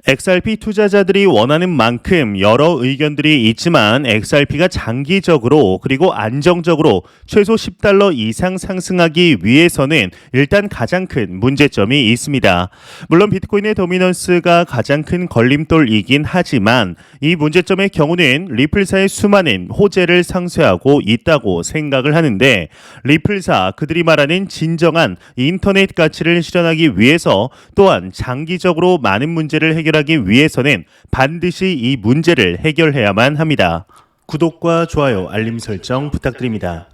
XRP 투자자들이 원하는 만큼 여러 의견들이 있지만 XRP가 장기적으로 그리고 안정적으로 최소 $10 이상 상승하기 위해서는 일단 가장 큰 문제점이 있습니다. 물론 비트코인의 도미넌스가 가장 큰 걸림돌이긴 하지만 이 문제점의 경우는 리플사의 수많은 호재를 상쇄하고 있다고 생각을 하는데, 리플사 그들이 말하는 진정한 인터넷 가치를 실현하기 위해서 또한 장기적으로 많은 문제를 해결하기 위해서는 반드시 이 문제를 해결해야만 합니다. 구독과 좋아요, 알림 설정 부탁드립니다.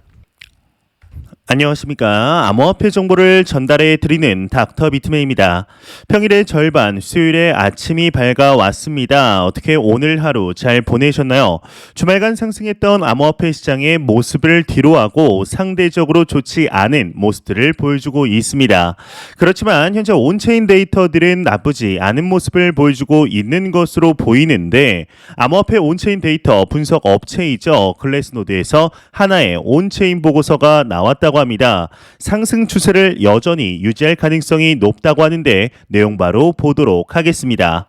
안녕하십니까. 암호화폐 정보를 전달해 드리는 닥터 비트맨입니다. 평일의 절반, 수요일에 아침이 밝아왔습니다. 어떻게 오늘 하루 잘 보내셨나요? 주말간 상승했던 암호화폐 시장의 모습을 뒤로하고 상대적으로 좋지 않은 모습들을 보여주고 있습니다. 그렇지만 현재 온체인 데이터들은 나쁘지 않은 모습을 보여주고 있는 것으로 보이는데, 암호화폐 온체인 데이터 분석 업체이죠. 글래스노드에서 하나의 온체인 보고서가 나왔다고 합니다. 상승 추세를 여전히 유지할 가능성이 높다고 하는데, 내용 바로 보도록 하겠습니다.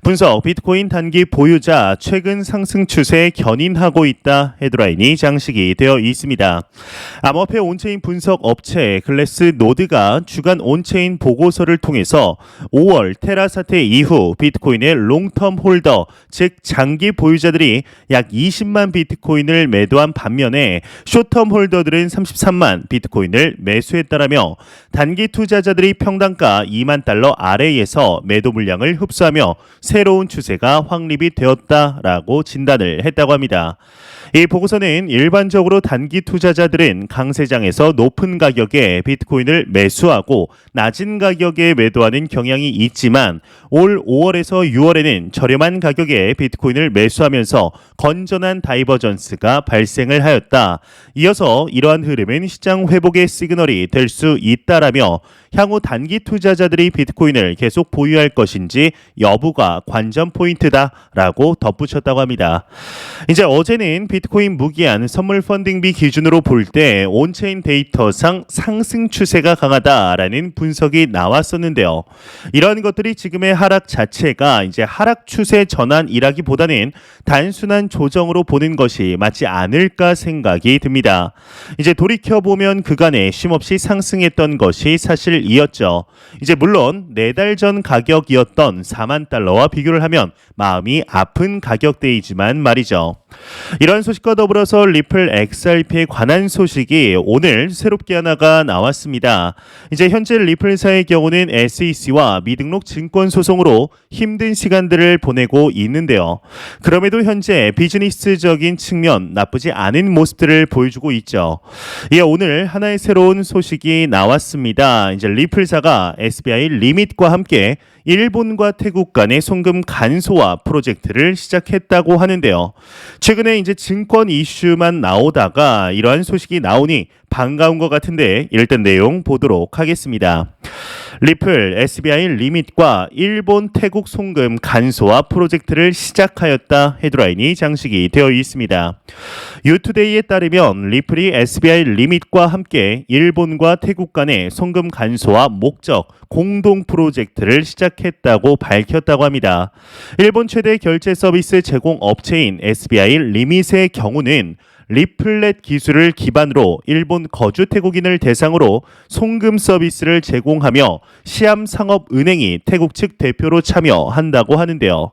분석, 비트코인 단기 보유자 최근 상승 추세 견인하고 있다 헤드라인이 장식이 되어 있습니다. 암호화폐 온체인 분석 업체 글래스노드가 주간 온체인 보고서를 통해서 5월 테라 사태 이후 비트코인의 롱텀 홀더, 즉 장기 보유자들이 약 20만 비트코인을 매도한 반면에 숏텀 홀더들은 33만 비트코인을 매수했다라며, 단기 투자자들이 평단가 $2만 아래에서 매도 물량을 흡수하며 새로운 추세가 확립이 되었다라고 진단을 했다고 합니다. 이 보고서는 일반적으로 단기 투자자들은 강세장에서 높은 가격에 비트코인을 매수하고 낮은 가격에 매도하는 경향이 있지만, 올 5월에서 6월에는 저렴한 가격에 비트코인을 매수하면서 건전한 다이버전스가 발생을 하였다. 이어서 이러한 흐름은 시장 회복의 시그널이 될 수 있다라며, 향후 단기 투자자들이 비트코인을 계속 보유할 것인지 여부가 관전 포인트다라고 덧붙였다고 합니다. 이제 어제는 비트코인 무기한 선물 펀딩비 기준으로 볼 때 온체인 데이터상 상승 추세가 강하다라는 분석이 나왔었는데요. 이러한 것들이 지금의 하락 자체가 이제 하락 추세 전환이라기보다는 단순한 조정으로 보는 것이 맞지 않을까 생각이 듭니다. 이제 돌이켜보면 그간에 쉼없이 상승했던 것이 사실이었죠. 이제 물론 4달 전 가격이었던 $4만 비교를 하면 마음이 아픈 가격대이지만 말이죠. 이런 소식과 더불어서 리플 XRP에 관한 소식이 오늘 새롭게 하나가 나왔습니다. 이제 현재 리플사의 경우는 SEC와 미등록 증권 소송으로 힘든 시간들을 보내고 있는데요. 그럼에도 현재 비즈니스적인 측면 나쁘지 않은 모습들을 보여주고 있죠. 이에 오늘 하나의 새로운 소식이 나왔습니다. 이제 리플사가 SBI 리밋과 함께 일본과 태국 간의 송금 간소화 프로젝트를 시작했다고 하는데요. 최근에 이제 증권 이슈만 나오다가 이러한 소식이 나오니 반가운 것 같은데, 일단 내용 보도록 하겠습니다. 리플, SBI 리밋과 일본, 태국 송금 간소화 프로젝트를 시작하였다 헤드라인이 장식이 되어 있습니다. 유투데이에 따르면 리플이 SBI 리밋과 함께 일본과 태국 간의 송금 간소화 목적 공동 프로젝트를 시작했다고 밝혔다고 합니다. 일본 최대 결제 서비스 제공 업체인 SBI 리밋의 경우는 리플렛 기술을 기반으로 일본 거주 태국인을 대상으로 송금 서비스를 제공하며 시암상업은행이 태국 측 대표로 참여한다고 하는데요.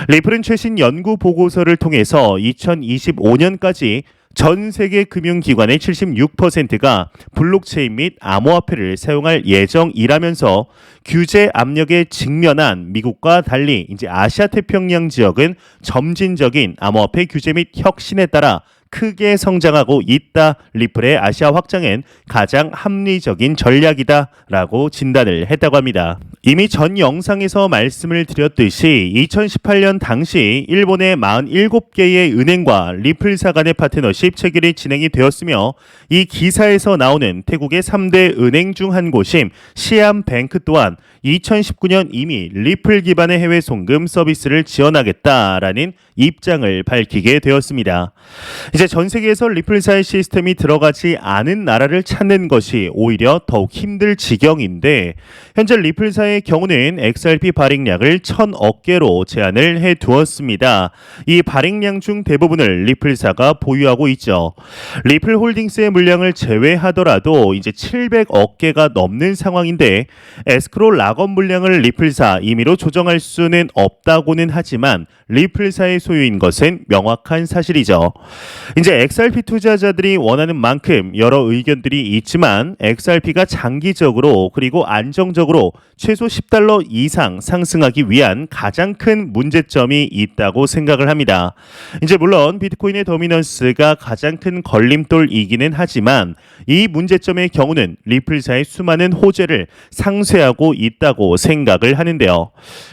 리플은 최신 연구 보고서를 통해서 2025년까지 전 세계 금융기관의 76%가 블록체인 및 암호화폐를 사용할 예정이라면서, 규제 압력에 직면한 미국과 달리 이제 아시아 태평양 지역은 점진적인 암호화폐 규제 및 혁신에 따라 크게 성장하고 있다. 리플의 아시아 확장엔 가장 합리적인 전략이다라고 진단을 했다고 합니다. 이미 전 영상에서 말씀을 드렸듯이 2018년 당시 일본의 47개의 은행과 리플사 간의 파트너십 체결이 진행이 되었으며, 이 기사에서 나오는 태국의 3대 은행 중 한 곳인 시암뱅크 또한 2019년 이미 리플 기반의 해외 송금 서비스를 지원하겠다라는 입장을 밝히게 되었습니다. 이제 전 세계에서 리플사의 시스템이 들어가지 않은 나라를 찾는 것이 오히려 더욱 힘들 지경인데 현재 리플사의 경우는 XRP 발행량을 1,000억 개로 제한을 해두었습니다. 이 발행량 중 대부분을 리플사가 보유하고 있죠. 리플 홀딩스의 물량을 제외하더라도 이제 700억 개가 넘는 상황인데 에스크로 락업 물량을 리플사 임의로 조정할 수는 없다고는 하지만 리플사의 소유인 것은 명확한 사실이죠. 이제 XRP 투자자들이 원하는 만큼 여러 의견들이 있지만 XRP가 장기적으로 그리고 안정적으로 최소 $10 이상 상승하기 위한 가장 큰 문제점이 있다고 생각을 합니다. 이제 물론 비트코인의 도미넌스가 가장 큰 걸림돌이기는 하지만 이 문제점의 경우는 리플사의 수많은 호재를 상쇄하고 있다고 생각을 하는데요.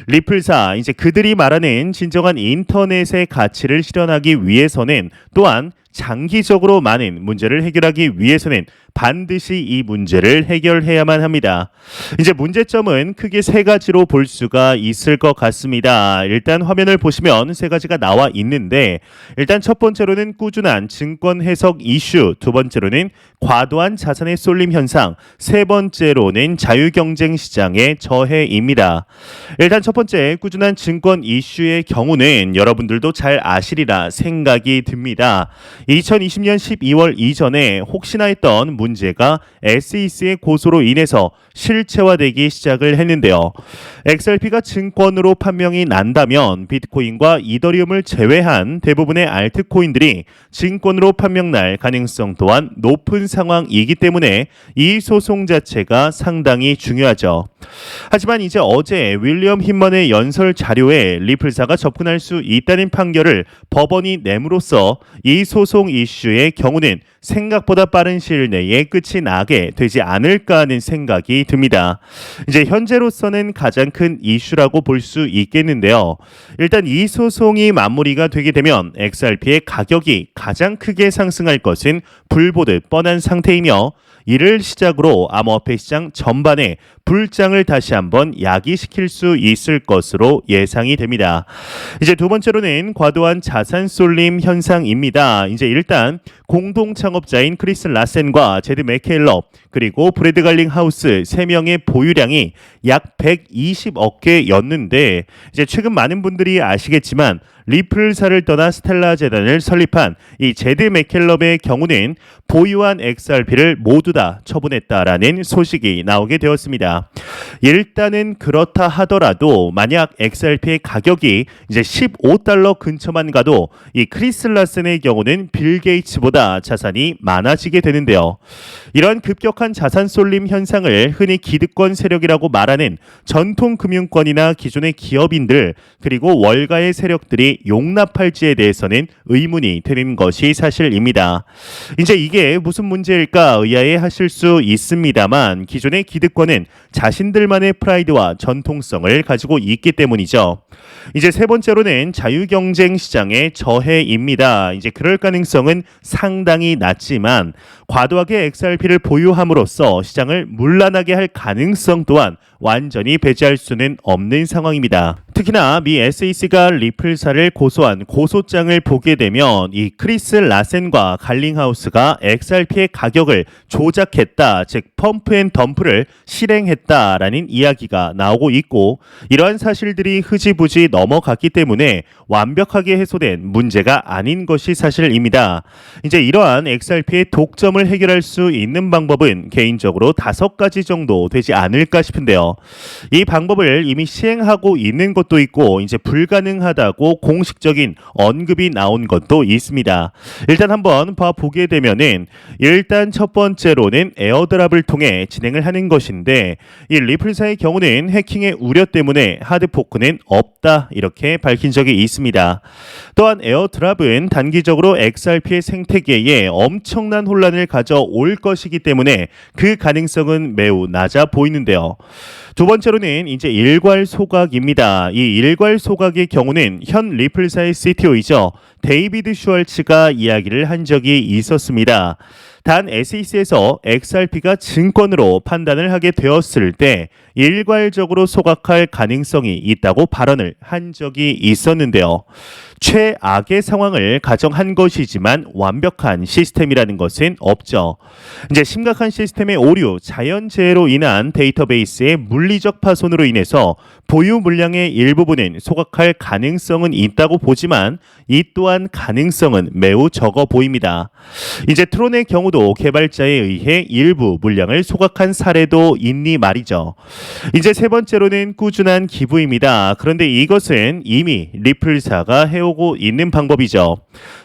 리플사 이제 그들이 말하는 진정한 인터넷의 가치를 실현하기 위해서는 또한 장기적으로 많은 문제를 해결하기 위해서는 반드시 이 문제를 해결해야만 합니다. 이제 문제점은 크게 세 가지로 볼 수가 있을 것 같습니다. 일단 화면을 보시면 세 가지가 나와 있는데 일단 첫 번째로는 꾸준한 증권 해석 이슈, 두 번째로는 과도한 자산의 쏠림 현상, 세 번째로는 자유경쟁 시장의 저해입니다. 일단 첫 번째 꾸준한 증권 이슈의 경우는 여러분들도 잘 아시리라 생각이 듭니다. 2020년 12월 이전에 혹시나 했던 문제가 SEC의 고소로 인해서 실체화되기 시작을 했는데요. XRP가 증권으로 판명이 난다면 비트코인과 이더리움을 제외한 대부분의 알트코인들이 증권으로 판명 날 가능성 또한 높은 상황이기 때문에 이 소송 자체가 상당히 중요하죠. 하지만 이제 어제 윌리엄 힌먼의 연설 자료에 리플사가 접근할 수 있다는 판결을 법원이 내므로써 이 소송 이슈의 경우는 생각보다 빠른 시일 내에 끝이 나게 되지 않을까 하는 생각이 듭니다. 이제 현재로서는 가장 큰 이슈라고 볼 수 있겠는데요. 일단 이 소송이 마무리가 되게 되면 XRP의 가격이 가장 크게 상승할 것은 불보듯 뻔한 상태이며 이를 시작으로 암호화폐 시장 전반에 불장을 다시 한번 야기시킬 수 있을 것으로 예상이 됩니다. 이제 두 번째로는 과도한 자산 쏠림 현상입니다. 이제 일단 공동 창업자인 크리스 라센과 제드 맥켈러 그리고 브래드 갈링 하우스 3명의 보유량이 약 120억 개였는데 이제 최근 많은 분들이 아시겠지만 리플사를 떠나 스텔라 재단을 설립한 이 제드 맥켈럽의 경우는 보유한 XRP를 모두 다 처분했다라는 소식이 나오게 되었습니다. 일단은 그렇다 하더라도 만약 XRP의 가격이 이제 $15 근처만 가도 이 크리스 라센의 경우는 빌 게이츠보다 자산이 많아지게 되는데요. 이런 급격한 자산 쏠림 현상을 흔히 기득권 세력이라고 말하는 전통 금융권이나 기존의 기업인들 그리고 월가의 세력들이 용납할지에 대해서는 의문이 드는 것이 사실입니다. 이제 이게 무슨 문제일까 의아해하실 수 있습니다만 기존의 기득권은 자신들만의 프라이드와 전통성을 가지고 있기 때문이죠. 이제 세 번째로는 자유경쟁 시장의 저해입니다. 이제 그럴 가능성은 상당히 낮지만 과도하게 XRP를 보유함으로써 시장을 문란하게 할 가능성 또한 완전히 배제할 수는 없는 상황입니다. 특히나 미 SEC가 리플사를 고소한 고소장을 보게 되면 이 크리스 라센과 갈링하우스가 XRP의 가격을 조작했다, 즉 펌프 앤 덤프를 실행했다라는 이야기가 나오고 있고 이러한 사실들이 흐지부지 넘어갔기 때문에 완벽하게 해소된 문제가 아닌 것이 사실입니다. 이제 이러한 XRP의 독점을 해결할 수 있는 방법은 개인적으로 5가지 정도 되지 않을까 싶은데요. 이 방법을 이미 시행하고 있는 것도 있고 이제 불가능하다고 공식적인 언급이 나온 것도 있습니다. 일단 한번 봐보게 되면은 일단 첫 번째로는 에어드랍을 통해 진행을 하는 것인데 이 리플사의 경우는 해킹의 우려 때문에 하드포크는 없다 이렇게 밝힌 적이 있습니다. 또한 에어드랍은 단기적으로 XRP의 생태계에 엄청난 혼란을 가져올 것이기 때문에 그 가능성은 매우 낮아 보이는데요. 두 번째로는 이제 일괄 소각입니다. 이 일괄 소각의 경우는 현 리플사의 CTO이죠. 데이비드 슈왈츠가 이야기를 한 적이 있었습니다. 단 SEC에서 XRP가 증권으로 판단을 하게 되었을 때 일괄적으로 소각할 가능성이 있다고 발언을 한 적이 있었는데요. 최악의 상황을 가정한 것이지만 완벽한 시스템이라는 것은 없죠. 이제 심각한 시스템의 오류, 자연재해로 인한 데이터베이스의 물리적 파손으로 인해서 보유 물량의 일부분은 소각할 가능성은 있다고 보지만 이 또한 가능성은 매우 적어 보입니다. 이제 트론의 경우도 개발자에 의해 일부 물량을 소각한 사례도 있니 말이죠. 이제 세 번째로는 꾸준한 기부입니다. 그런데 이것은 이미 리플사가 해오고 있는 방법이죠.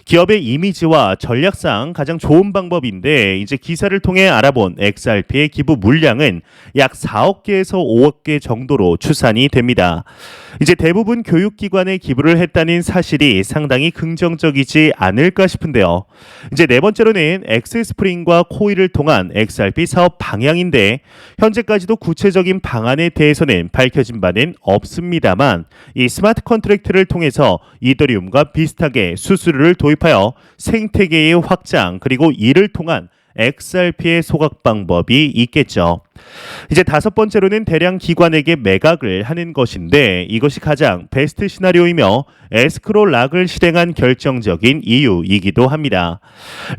기업의 이미지와 전략상 가장 좋은 방법인데 이제 기사를 통해 알아본 XRP의 기부 물량은 약 4억 개에서 5억 개 정도로 추산이 됩니다. 이제 대부분 교육기관에 기부를 했다는 사실이 상당히 긍정적이지 않을까 싶은데요. 이제 네 번째로는 엑스스프링과 코일을 통한 XRP 사업 방향인데 현재까지도 구체적인 방안에 대해서는 밝혀진 바는 없습니다만 이 스마트 컨트랙트를 통해서 이더리움과 비슷하게 수수료를 도입하여 생태계의 확장 그리고 이를 통한 XRP의 소각 방법이 있겠죠. 이제 다섯 번째로는 대량 기관에게 매각을 하는 것인데 이것이 가장 베스트 시나리오이며 에스크로 락을 실행한 결정적인 이유이기도 합니다.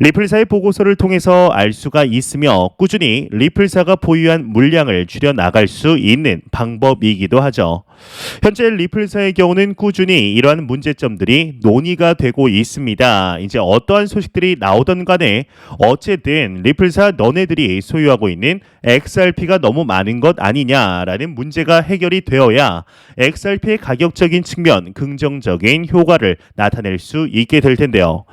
리플사의 보고서를 통해서 알 수가 있으며 꾸준히 리플사가 보유한 물량을 줄여 나갈 수 있는 방법이기도 하죠. 현재 리플사의 경우는 꾸준히 이러한 문제점들이 논의가 되고 있습니다. 이제 어떠한 소식들이 나오던 간에 어쨌든 리플사 너네들이 소유하고 있는 XRP가 너무 많은 것 아니냐라는 문제가 해결이 되어야 XRP의 가격적인 측면 긍정적인 효과를 나타낼 수 있게 될 텐데요.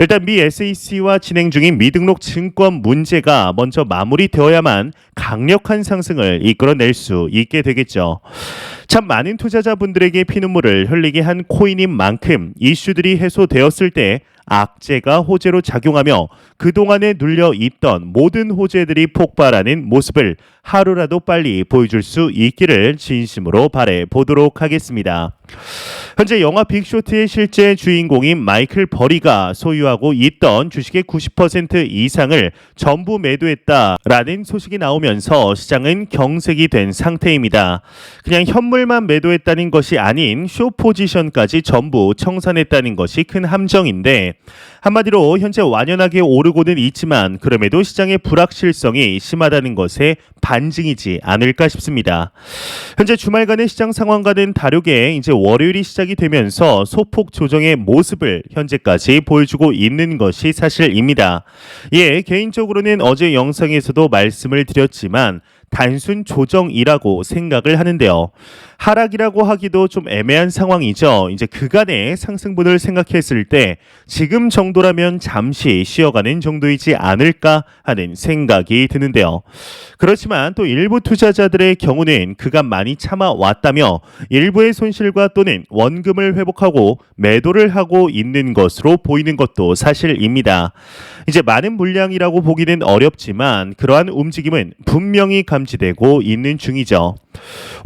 일단 미 SEC와 진행 중인 미등록 증권 문제가 먼저 마무리되어야만 강력한 상승을 이끌어낼 수 있게 되겠죠. 참 많은 투자자분들에게 피눈물을 흘리게 한 코인인 만큼 이슈들이 해소되었을 때 악재가 호재로 작용하며 그동안에 눌려있던 모든 호재들이 폭발하는 모습을 하루라도 빨리 보여줄 수 있기를 진심으로 바라보도록 하겠습니다. 현재 영화 빅쇼트의 실제 주인공인 마이클 버리가 소유하고 있던 주식의 90% 이상을 전부 매도했다라는 소식이 나오면서 시장은 경색이 된 상태입니다. 그냥 현물만 매도했다는 것이 아닌 쇼 포지션까지 전부 청산했다는 것이 큰 함정인데 한마디로 현재 완연하게 오르고는 있지만 그럼에도 시장의 불확실성이 심하다는 것에 반증이지 않을까 싶습니다. 현재 주말간의 시장 상황과는 다르게 이제 월요일이 시작이 되면서 소폭 조정의 모습을 현재까지 보여주고 있는 것이 사실입니다. 예, 개인적으로는 어제 영상에서도 말씀을 드렸지만 단순 조정이라고 생각을 하는데요. 하락이라고 하기도 좀 애매한 상황이죠. 이제 그간의 상승분을 생각했을 때 지금 정도라면 잠시 쉬어가는 정도이지 않을까 하는 생각이 드는데요. 그렇지만 또 일부 투자자들의 경우는 그간 많이 참아왔다며 일부의 손실과 또는 원금을 회복하고 매도를 하고 있는 것으로 보이는 것도 사실입니다. 이제 많은 물량이라고 보기는 어렵지만 그러한 움직임은 분명히 감지되고 있는 중이죠.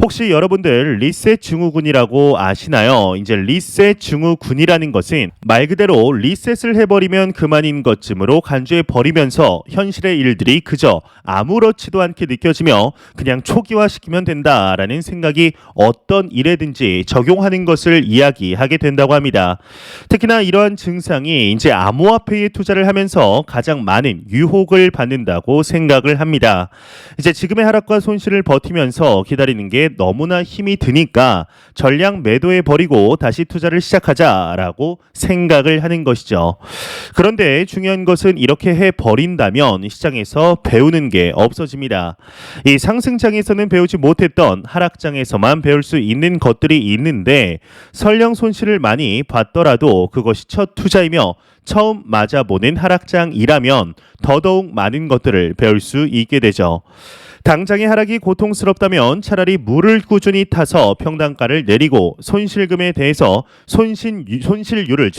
혹시 여러분들 리셋 증후군이라고 아시나요? 이제 리셋 증후군이라는 것은 말 그대로 리셋을 해버리면 그만인 것쯤으로 간주해 버리면서 현실의 일들이 그저 아무렇지도 않게 느껴지며 그냥 초기화시키면 된다라는 생각이 어떤 일에든지 적용하는 것을 이야기하게 된다고 합니다. 특히나 이러한 증상이 이제 암호화폐에 투자를 하면서 가장 많은 유혹을 받는다고 생각을 합니다. 이제 지금의 하락과 손실을 버티면서 기다리는 게 너무나 힘이 드니까 전량 매도해 버리고 다시 투자를 시작하자라고 생각을 하는 것이죠. 그런데 중요한 것은 이렇게 해 버린다면 시장에서 배우는 게 없어집니다. 이 상승장에서는 배우지 못했던 하락장에서만 배울 수 있는 것들이 있는데 설령 손실을 많이 봤더라도 그것이 첫 투자이며 처음 맞아보는 하락장이라면 더더욱 많은 것들을 배울 수 있게 되죠. 당장의 하락이 고통스럽다면 차라리 물을 꾸준히 타서 평단가를 내리고 손실금에 대해서 손실률을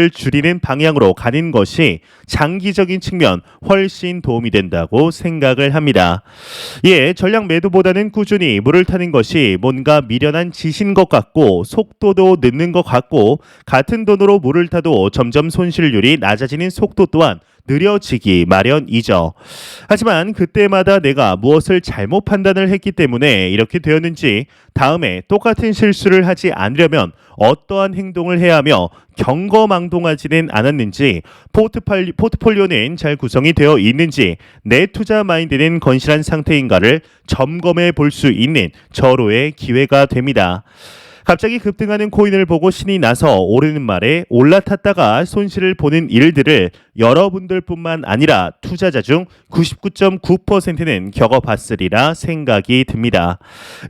줄이는 방향으로 가는 것이 장기적인 측면 훨씬 도움이 된다고 생각을 합니다. 예, 전량 매도보다는 꾸준히 물을 타는 것이 뭔가 미련한 짓인 것 같고 속도도 늦는 것 같고 같은 돈으로 물을 타도 점점 손실률이 낮아지는 속도 또한 느려지기 마련이죠. 하지만 그때마다 내가 무엇을 잘못 판단을 했기 때문에 이렇게 되었는지 다음에 똑같은 실수를 하지 않으려면 어떠한 행동을 해야 하며 경거망동하지는 않았는지 포트폴리오는 잘 구성이 되어 있는지 내 투자 마인드는 건실한 상태인가를 점검해 볼 수 있는 절호의 기회가 됩니다. 갑자기 급등하는 코인을 보고 신이 나서 오르는 말에 올라탔다가 손실을 보는 일들을 여러분들뿐만 아니라 투자자 중 99.9%는 겪어봤으리라 생각이 듭니다.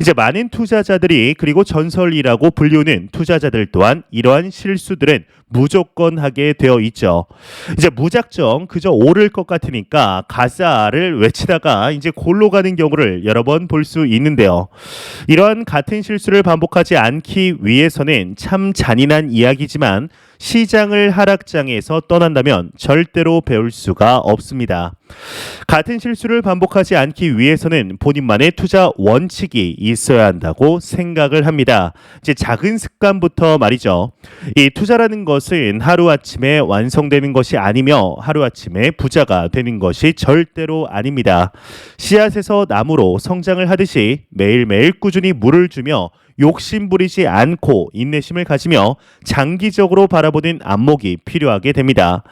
이제 많은 투자자들이 그리고 전설이라고 불리우는 투자자들 또한 이러한 실수들은 무조건 하게 되어 있죠. 이제 무작정 그저 오를 것 같으니까 가짜를 외치다가 이제 골로 가는 경우를 여러 번 볼 수 있는데요. 이러한 같은 실수를 반복하지 않기 위해서는 참 잔인한 이야기지만 시장을 하락장에서 떠난다면 절대로 배울 수가 없습니다. 같은 실수를 반복하지 않기 위해서는 본인만의 투자 원칙이 있어야 한다고 생각을 합니다. 이제 작은 습관부터 말이죠. 이 투자라는 것은 하루아침에 완성되는 것이 아니며 하루아침에 부자가 되는 것이 절대로 아닙니다. 씨앗에서 나무로 성장을 하듯이 매일매일 꾸준히 물을 주며 욕심부리지 않고 인내심을 가지며 장기적으로 바라보는 안목이 필요하게 됩니다.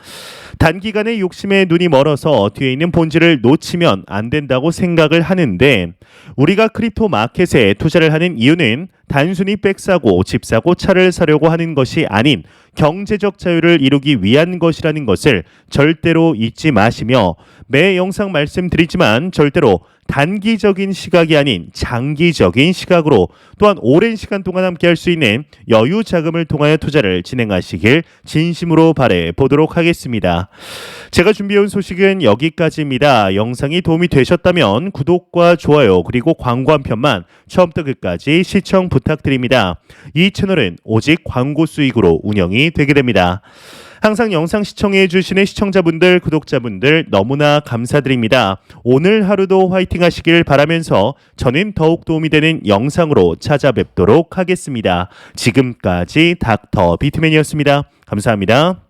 단기간에 욕심에 눈이 멀어서 뒤에 있는 본질을 놓치면 안 된다고 생각을 하는데 우리가 크립토 마켓에 투자를 하는 이유는 단순히 백 사고 집 사고 차를 사려고 하는 것이 아닌 경제적 자유를 이루기 위한 것이라는 것을 절대로 잊지 마시며 매 영상 말씀드리지만 절대로 단기적인 시각이 아닌 장기적인 시각으로 또한 오랜 시간 동안 함께 할 수 있는 여유 자금을 통하여 투자를 진행하시길 진심으로 바래 보도록 하겠습니다. 제가 준비해온 소식은 여기까지입니다. 영상이 도움이 되셨다면 구독과 좋아요 그리고 광고 한 편만 처음부터 끝까지 시청 부탁드립니다. 이 채널은 오직 광고 수익으로 운영이 되게 됩니다. 항상 영상 시청해 주시는 시청자분들, 구독자분들 너무나 감사드립니다. 오늘 하루도 화이팅 하시길 바라면서 저는 더욱 도움이 되는 영상으로 찾아뵙도록 하겠습니다. 지금까지 닥터 비트맨이었습니다. 감사합니다.